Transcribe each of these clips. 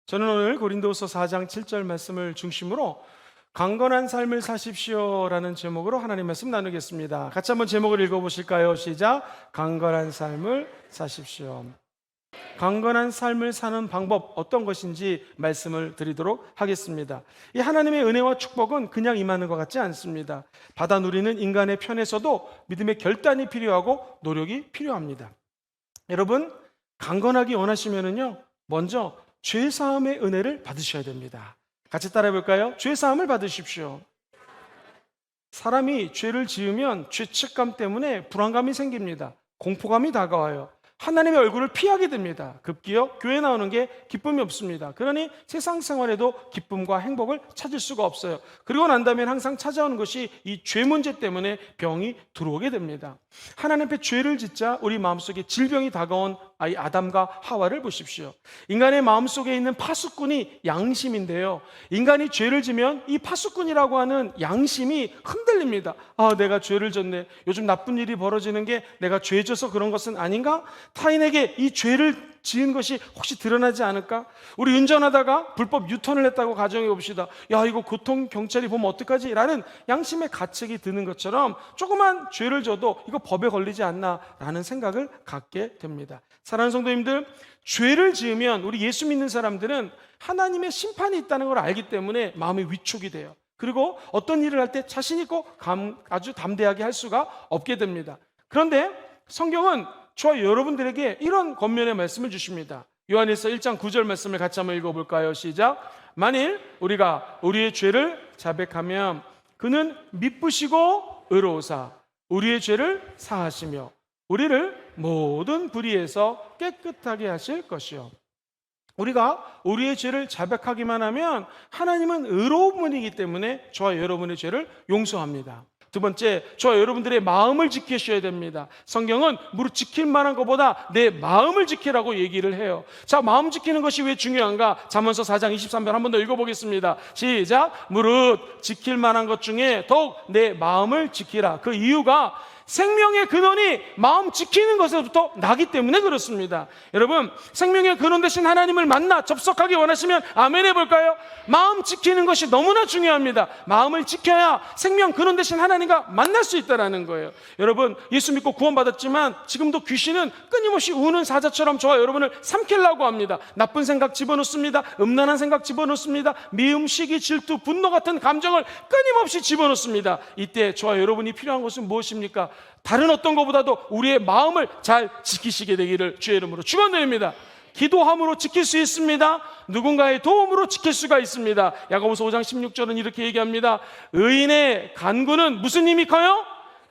저는 오늘 고린도후서 4장 7절 말씀을 중심으로 강건한 삶을 사십시오라는 제목으로 하나님 말씀 나누겠습니다. 같이 한번 제목을 읽어보실까요? 시작. 강건한 삶을 사십시오. 강건한 삶을 사는 방법 어떤 것인지 말씀을 드리도록 하겠습니다. 이 하나님의 은혜와 축복은 그냥 임하는 것 같지 않습니다. 받아 누리는 인간의 편에서도 믿음의 결단이 필요하고 노력이 필요합니다. 여러분, 강건하기 원하시면은요, 먼저 죄사함의 은혜를 받으셔야 됩니다. 같이 따라해 볼까요? 죄사함을 받으십시오. 사람이 죄를 지으면 죄책감 때문에 불안감이 생깁니다. 공포감이 다가와요. 하나님의 얼굴을 피하게 됩니다. 급기야 교회 나오는 게 기쁨이 없습니다. 그러니 세상 생활에도 기쁨과 행복을 찾을 수가 없어요. 그리고 난 다음에 항상 찾아오는 것이 이 죄 문제 때문에 병이 들어오게 됩니다. 하나님 앞에 죄를 짓자 우리 마음속에 질병이 다가온 아이 아담과 하와를 보십시오. 인간의 마음속에 있는 파수꾼이 양심인데요, 인간이 죄를 지면 이 파수꾼이라고 하는 양심이 흔들립니다. 내가 죄를 졌네. 요즘 나쁜 일이 벌어지는 게 내가 죄 져서 그런 것은 아닌가? 타인에게 이 죄를 지은 것이 혹시 드러나지 않을까? 우리 운전하다가 불법 유턴을 했다고 가정해 봅시다. 이거 교통 경찰이 보면 어떡하지? 라는 양심의 가책이 드는 것처럼 조그만 죄를 져도 이거 법에 걸리지 않나? 라는 생각을 갖게 됩니다. 사랑하는 성도님들, 죄를 지으면 우리 예수 믿는 사람들은 하나님의 심판이 있다는 걸 알기 때문에 마음이 위축이 돼요. 그리고 어떤 일을 할 때 자신 있고 아주 담대하게 할 수가 없게 됩니다. 그런데 성경은 저와 여러분들에게 이런 권면의 말씀을 주십니다. 요한일서 1장 9절 말씀을 같이 한번 읽어볼까요? 시작. 만일 우리가 우리의 죄를 자백하면 그는 미쁘시고 의로우사 우리의 죄를 사하시며 우리를 모든 불의에서 깨끗하게 하실 것이요. 우리가 우리의 죄를 자백하기만 하면 하나님은 의로운 분이기 때문에 저와 여러분의 죄를 용서합니다. 두 번째, 저와 여러분들의 마음을 지키셔야 됩니다. 성경은 무릇 지킬 만한 것보다 내 마음을 지키라고 얘기를 해요. 자, 마음 지키는 것이 왜 중요한가? 잠언서 4장 23절 한 번 더 읽어보겠습니다. 시작. 무릇 지킬 만한 것 중에 더욱 내 마음을 지키라. 그 이유가 생명의 근원이 마음 지키는 것에서부터 나기 때문에 그렇습니다. 여러분, 생명의 근원 되신 하나님을 만나 접속하기 원하시면 아멘 해볼까요? 마음 지키는 것이 너무나 중요합니다. 마음을 지켜야 생명 근원 되신 하나님과 만날 수 있다는 거예요. 여러분, 예수 믿고 구원받았지만 지금도 귀신은 끊임없이 우는 사자처럼 저와 여러분을 삼키려고 합니다. 나쁜 생각 집어넣습니다. 음란한 생각 집어넣습니다. 미움, 시기, 질투, 분노 같은 감정을 끊임없이 집어넣습니다. 이때 저와 여러분이 필요한 것은 무엇입니까? 다른 어떤 것보다도 우리의 마음을 잘 지키시게 되기를 주의 이름으로 축원드립니다. 기도함으로 지킬 수 있습니다. 누군가의 도움으로 지킬 수가 있습니다. 야고보서 5장 16절은 이렇게 얘기합니다. 의인의 간구는 무슨 힘이 커요?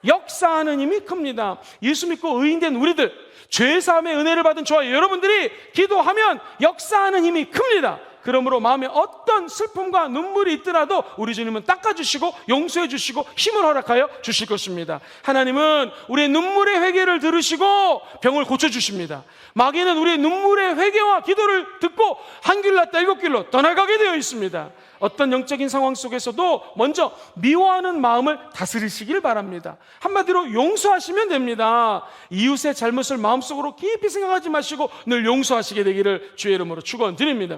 역사하는 힘이 큽니다. 예수 믿고 의인된 우리들, 죄사함의 은혜를 받은 저와 여러분들이 기도하면 역사하는 힘이 큽니다. 그러므로 마음에 어떤 슬픔과 눈물이 있더라도 우리 주님은 닦아주시고 용서해 주시고 힘을 허락하여 주실 것입니다. 하나님은 우리의 눈물의 회개를 들으시고 병을 고쳐주십니다. 마귀는 우리의 눈물의 회개와 기도를 듣고 한 길 났다 일곱 길로 떠나가게 되어 있습니다. 어떤 영적인 상황 속에서도 먼저 미워하는 마음을 다스리시길 바랍니다. 한마디로 용서하시면 됩니다. 이웃의 잘못을 마음속으로 깊이 생각하지 마시고 늘 용서하시게 되기를 주의 이름으로 축원드립니다.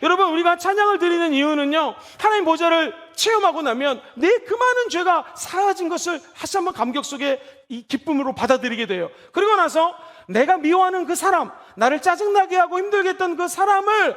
여러분, 우리가 찬양을 드리는 이유는요, 하나님 보좌를 체험하고 나면 내 그 많은 죄가 사라진 것을 다시 한번 감격 속에 이 기쁨으로 받아들이게 돼요. 그리고 나서 내가 미워하는 그 사람, 나를 짜증나게 하고 힘들게 했던 그 사람을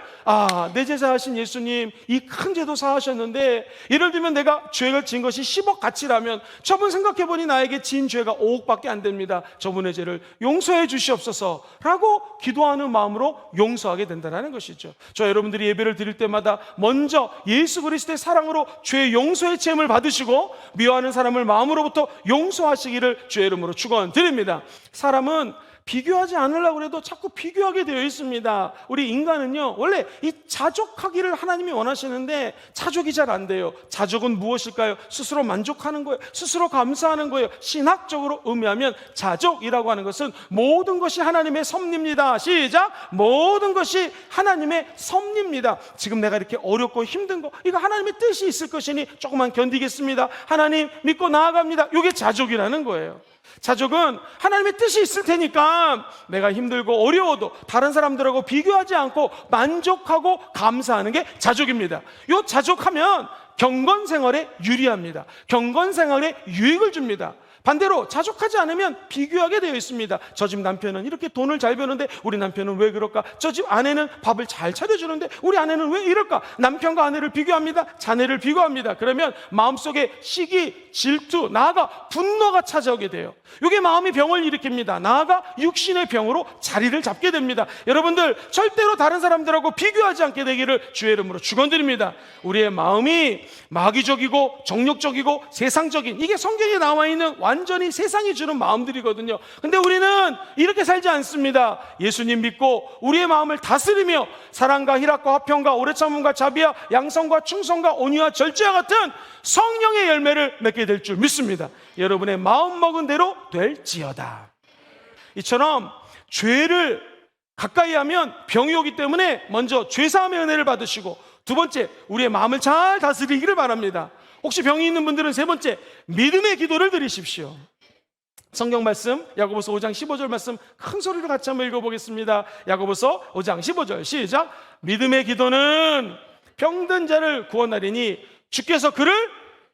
내 제자 하신 예수님 이 큰 죄도 사하셨는데, 예를 들면 내가 죄를 지은 것이 10억 가치라면 저분 생각해보니 나에게 지은 죄가 5억밖에 안 됩니다. 저분의 죄를 용서해 주시옵소서 라고 기도하는 마음으로 용서하게 된다는 것이죠. 저 여러분들이 예배를 드릴 때마다 먼저 예수 그리스도의 사랑으로 죄의 용서의 체험을 받으시고 미워하는 사람을 마음으로부터 용서하시기를 주의 이름으로 축원드립니다. 사람은 비교하지 않으려고 해도 자꾸 비교하게 되어 있습니다. 우리 인간은요, 원래 이 자족하기를 하나님이 원하시는데 자족이 잘 안 돼요. 자족은 무엇일까요? 스스로 만족하는 거예요. 스스로 감사하는 거예요. 신학적으로 의미하면 자족이라고 하는 것은 모든 것이 하나님의 섭리입니다. 시작! 모든 것이 하나님의 섭리입니다. 지금 내가 이렇게 어렵고 힘든 거, 이거 하나님의 뜻이 있을 것이니 조금만 견디겠습니다. 하나님 믿고 나아갑니다. 이게 자족이라는 거예요. 자족은 하나님의 뜻이 있을 테니까 내가 힘들고 어려워도 다른 사람들하고 비교하지 않고 만족하고 감사하는 게 자족입니다. 요 자족하면 경건 생활에 유리합니다. 경건 생활에 유익을 줍니다. 반대로 자족하지 않으면 비교하게 되어 있습니다. 저 집 남편은 이렇게 돈을 잘 버는데 우리 남편은 왜 그럴까? 저 집 아내는 밥을 잘 차려주는데 우리 아내는 왜 이럴까? 남편과 아내를 비교합니다. 자녀를 비교합니다. 그러면 마음속에 시기, 질투, 나아가 분노가 찾아오게 돼요. 이게 마음의 병을 일으킵니다. 나아가 육신의 병으로 자리를 잡게 됩니다. 여러분들 절대로 다른 사람들하고 비교하지 않게 되기를 주의 이름으로 축원드립니다. 우리의 마음이 마귀적이고 정욕적이고 세상적인, 이게 성경에 나와 있는 완전히 세상이 주는 마음들이거든요. 근데 우리는 이렇게 살지 않습니다. 예수님 믿고 우리의 마음을 다스리며 사랑과 희락과 화평과 오래 참음과 자비와 양성과 충성과 온유와 절제와 같은 성령의 열매를 맺게 될 줄 믿습니다. 여러분의 마음 먹은 대로 될지어다. 이처럼 죄를 가까이 하면 병이 오기 때문에 먼저 죄사함의 은혜를 받으시고, 두 번째, 우리의 마음을 잘 다스리기를 바랍니다. 혹시 병이 있는 분들은 세 번째, 믿음의 기도를 드리십시오. 성경 말씀 야고보서 5장 15절 말씀 큰 소리로 같이 한번 읽어보겠습니다. 야고보서 5장 15절 시작. 믿음의 기도는 병든 자를 구원하리니 주께서 그를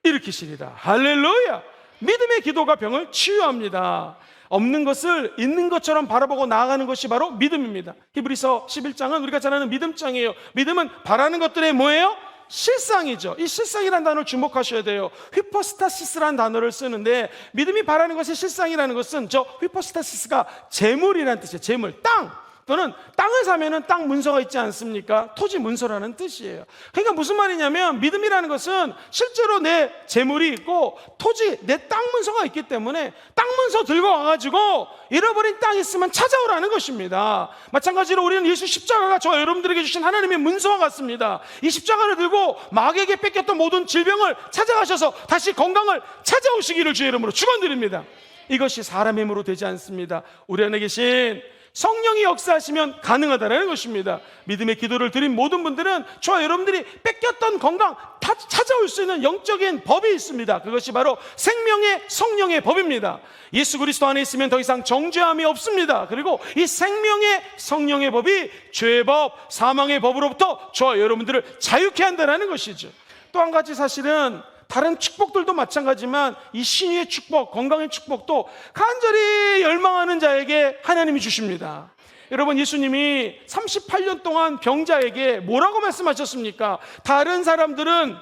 일으키시리라. 할렐루야. 믿음의 기도가 병을 치유합니다. 없는 것을 있는 것처럼 바라보고 나아가는 것이 바로 믿음입니다. 히브리서 11장은 우리가 잘 아는 믿음장이에요. 믿음은 바라는 것들의 뭐예요? 실상이죠. 이 실상이라는 단어를 주목하셔야 돼요. 휘포스타시스라는 단어를 쓰는데, 믿음이 바라는 것이 실상이라는 것은 저 휘포스타시스가 재물이라는 뜻이에요. 재물, 땅 또는 땅을 사면은 땅 문서가 있지 않습니까? 토지 문서라는 뜻이에요. 그러니까 무슨 말이냐면, 믿음이라는 것은 실제로 내 재물이 있고 토지, 내 땅 문서가 있기 때문에 땅 문서 들고 와가지고 잃어버린 땅 있으면 찾아오라는 것입니다. 마찬가지로 우리는 예수 십자가가 저와 여러분들에게 주신 하나님의 문서와 같습니다. 이 십자가를 들고 마귀에게 뺏겼던 모든 질병을 찾아가셔서 다시 건강을 찾아오시기를 주의 이름으로 축원드립니다. 이것이 사람의 힘으로 되지 않습니다. 우리 안에 계신 성령이 역사하시면 가능하다는 것입니다. 믿음의 기도를 드린 모든 분들은 저와 여러분들이 뺏겼던 건강 다 찾아올 수 있는 영적인 법이 있습니다. 그것이 바로 생명의 성령의 법입니다. 예수 그리스도 안에 있으면 더 이상 정죄함이 없습니다. 그리고 이 생명의 성령의 법이 죄의 법, 사망의 법으로부터 저와 여러분들을 자유케 한다는 것이죠. 또 한 가지 사실은 다른 축복들도 마찬가지지만 이 신유의 축복, 건강의 축복도 간절히 열망하는 자에게 하나님이 주십니다. 여러분, 예수님이 38년 동안 병자에게 뭐라고 말씀하셨습니까? 다른 사람들은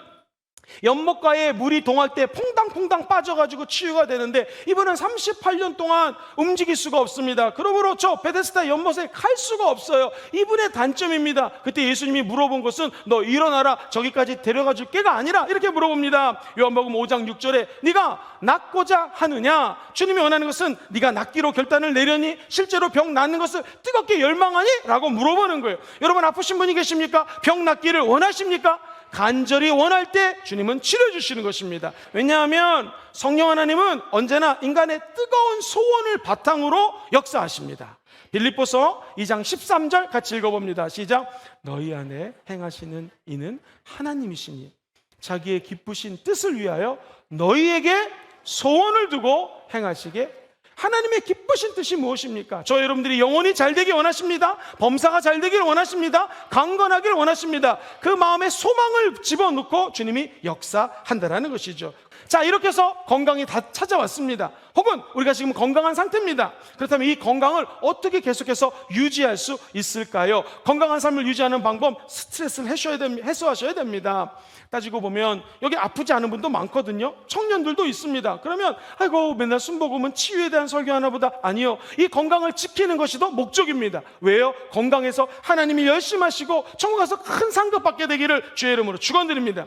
연못가에 물이 동할 때 퐁당퐁당 빠져가지고 치유가 되는데, 이분은 38년 동안 움직일 수가 없습니다. 그러므로 저 베데스다 연못에 갈 수가 없어요. 이분의 단점입니다. 그때 예수님이 물어본 것은 너 일어나라, 저기까지 데려가 줄게가 아니라 이렇게 물어봅니다. 요한복음 5장 6절에 네가 낫고자 하느냐? 주님이 원하는 것은 네가 낫기로 결단을 내려니 실제로 병 낫는 것을 뜨겁게 열망하니? 라고 물어보는 거예요. 여러분, 아프신 분이 계십니까? 병 낫기를 원하십니까? 간절히 원할 때 주님은 치료해 주시는 것입니다. 왜냐하면 성령 하나님은 언제나 인간의 뜨거운 소원을 바탕으로 역사하십니다. 빌립보서 2장 13절 같이 읽어봅니다. 시작. 너희 안에 행하시는 이는 하나님이시니 자기의 기쁘신 뜻을 위하여 너희에게 소원을 두고 행하시게. 하나님의 기쁘신 뜻이 무엇입니까? 저 여러분들이 영혼이 잘 되길 원하십니다. 범사가 잘 되길 원하십니다. 강건하길 원하십니다. 그 마음에 소망을 집어넣고 주님이 역사한다라는 것이죠. 자, 이렇게 해서 건강이 다 찾아왔습니다. 혹은 우리가 지금 건강한 상태입니다. 그렇다면 이 건강을 어떻게 계속해서 유지할 수 있을까요? 건강한 삶을 유지하는 방법, 스트레스를 해소하셔야 됩니다. 따지고 보면 여기 아프지 않은 분도 많거든요. 청년들도 있습니다. 그러면 아이고 맨날 순복음은 치유에 대한 설교하나 보다. 아니요, 이 건강을 지키는 것이 더 목적입니다. 왜요? 건강해서 하나님이 열심하시고 천국 가서 큰 상급 받게 되기를 주의 이름으로 축원드립니다.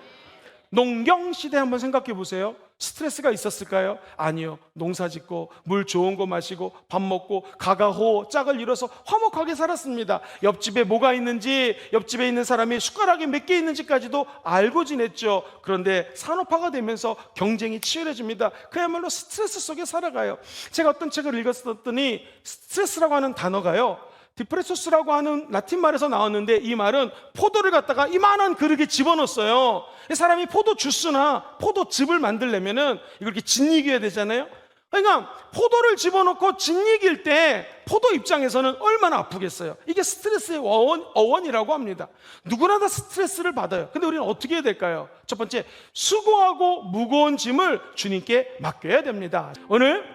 농경시대 한번 생각해 보세요. 스트레스가 있었을까요? 아니요. 농사 짓고 물 좋은 거 마시고 밥 먹고 가가호 짝을 이뤄서 화목하게 살았습니다. 옆집에 뭐가 있는지, 옆집에 있는 사람이 숟가락이 몇 개 있는지까지도 알고 지냈죠. 그런데 산업화가 되면서 경쟁이 치열해집니다. 그야말로 스트레스 속에 살아가요. 제가 어떤 책을 읽었더니 스트레스라고 하는 단어가요, 디프레소스라고 하는 라틴 말에서 나왔는데, 이 말은 포도를 갖다가 이만한 그릇에 집어넣었어요. 사람이 포도 주스나 포도 즙을 만들려면은 이걸 이렇게 짓이겨야 되잖아요. 그러니까 포도를 집어넣고 짓이길 때 포도 입장에서는 얼마나 아프겠어요. 이게 스트레스의 어원이라고 합니다. 누구나 다 스트레스를 받아요. 근데 우리는 어떻게 해야 될까요? 첫 번째, 수고하고 무거운 짐을 주님께 맡겨야 됩니다. 오늘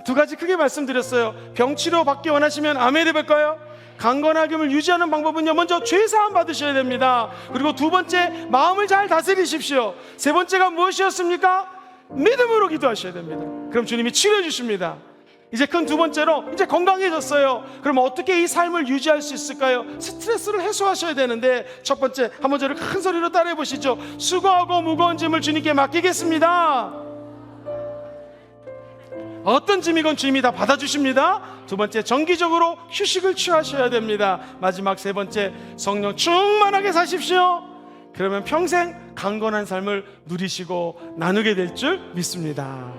두 가지 크게 말씀드렸어요. 병치료 받기 원하시면 아멘 해볼까요? 강건하게을 유지하는 방법은요, 먼저 죄사함 받으셔야 됩니다. 그리고 두 번째, 마음을 잘 다스리십시오. 세 번째가 무엇이었습니까? 믿음으로 기도하셔야 됩니다. 그럼 주님이 치료해 주십니다. 이제 큰 두 번째로, 이제 건강해졌어요. 그럼 어떻게 이 삶을 유지할 수 있을까요? 스트레스를 해소하셔야 되는데, 첫 번째, 한번 저를 큰 소리로 따라해 보시죠. 수고하고 무거운 짐을 주님께 맡기겠습니다. 어떤 짐이건 주님이 다 받아주십니다. 두 번째, 정기적으로 휴식을 취하셔야 됩니다. 마지막 세 번째, 성령 충만하게 사십시오. 그러면 평생 강건한 삶을 누리시고 나누게 될 줄 믿습니다.